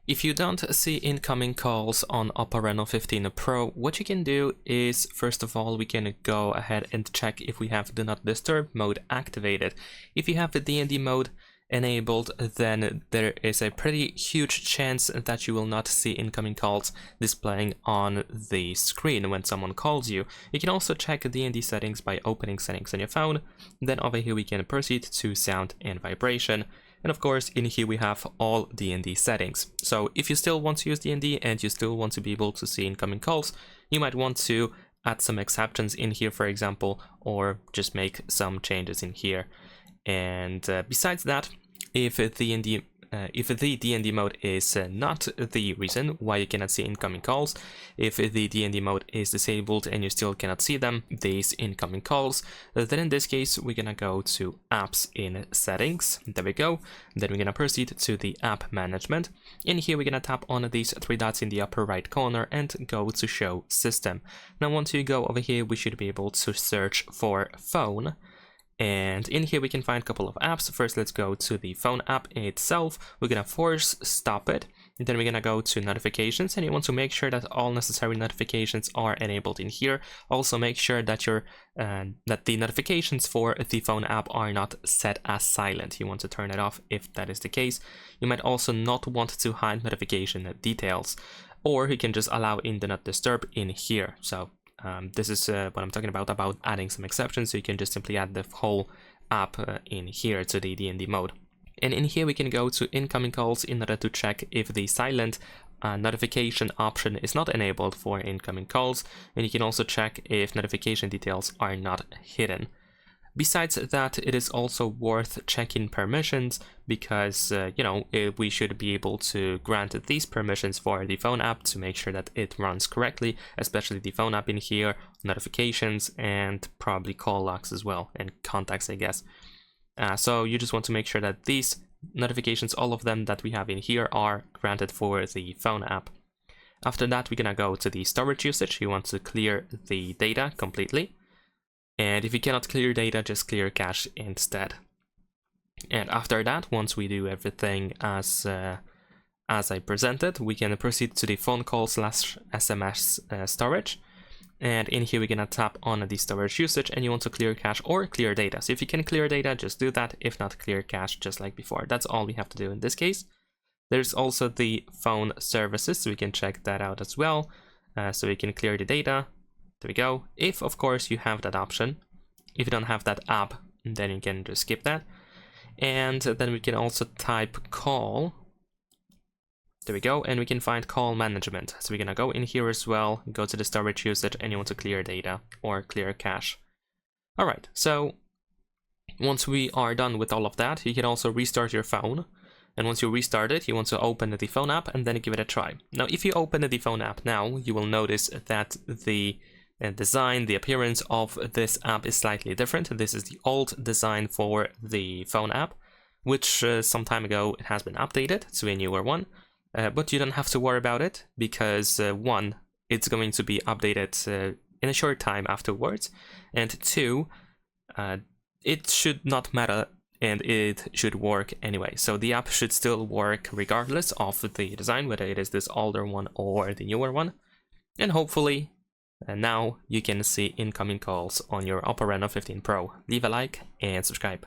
If you don't see incoming calls on OPPO Reno 15 Pro, what you can do is, first of all, we can go ahead and check if we have Do Not Disturb mode activated. If you have the DND mode enabled, then there is a pretty huge chance that you will not see incoming calls displaying on the screen when someone calls you. You can also check DND settings by opening settings on your phone. Then over here we can proceed to sound and vibration. And of course, in here we have all DND settings. So if you still want to use DND and you still want to be able to see incoming calls, you might want to add some exceptions in here, for example, or just make some changes in here. And besides that, if the DND mode is not the reason why you cannot see incoming calls, if the DND mode is disabled and you still cannot see them, these incoming calls, then in this case we're gonna go to Apps in Settings. There we go. Then we're gonna proceed to the App Management. In here we're gonna tap on these three dots in the upper right corner and go to Show System. Now once you go over here, we should be able to search for Phone. And in here we can find a couple of apps. First, let's go to the phone app itself. We're gonna force stop it. And then we're gonna go to notifications, and you want to make sure that all necessary notifications are enabled in here. Also make sure that that the notifications for the phone app are not set as silent. You want to turn it off if that is the case. You might also not want to hide notification details, or you can just allow in Do Not Disturb in here. So this is what I'm talking about adding some exceptions, so you can just simply add the whole app in here to the DND mode. And in here we can go to incoming calls in order to check if the silent notification option is not enabled for incoming calls, and you can also check if notification details are not hidden. Besides that, it is also worth checking permissions because, we should be able to grant these permissions for the phone app to make sure that it runs correctly, especially the phone app in here, notifications, and probably call logs as well, and contacts, I guess. So you just want to make sure that these notifications, all of them that we have in here, are granted for the phone app. After that, we're gonna go to the storage usage. You want to clear the data completely. And if you cannot clear data, just clear cache instead. And after that, once we do everything as I presented, we can proceed to the phone call / SMS storage. And in here, we're gonna tap on the storage usage, and you want to clear cache or clear data. So if you can clear data, just do that. If not, clear cache just like before. That's all we have to do in this case. There's also the phone services, so we can check that out as well. So we can clear the data. There we go. If, of course, you have that option. If you don't have that app, then you can just skip that. And then we can also type call. There we go. And we can find call management. So we're going to go in here as well, go to the storage usage, and you want to clear data or clear cache. All right. So once we are done with all of that, you can also restart your phone. And once you restart it, you want to open the phone app and then give it a try. Now, if you open the phone app now, you will notice that the design, the appearance of this app is slightly different. This is the old design for the phone app, which some time ago it has been updated to a newer one. But you don't have to worry about it because one, it's going to be updated in a short time afterwards, and two, it should not matter and it should work anyway. So the app should still work regardless of the design, whether it is this older one or the newer one. And hopefully now you can see incoming calls on your OPPO Reno 15 Pro. Leave a like and subscribe.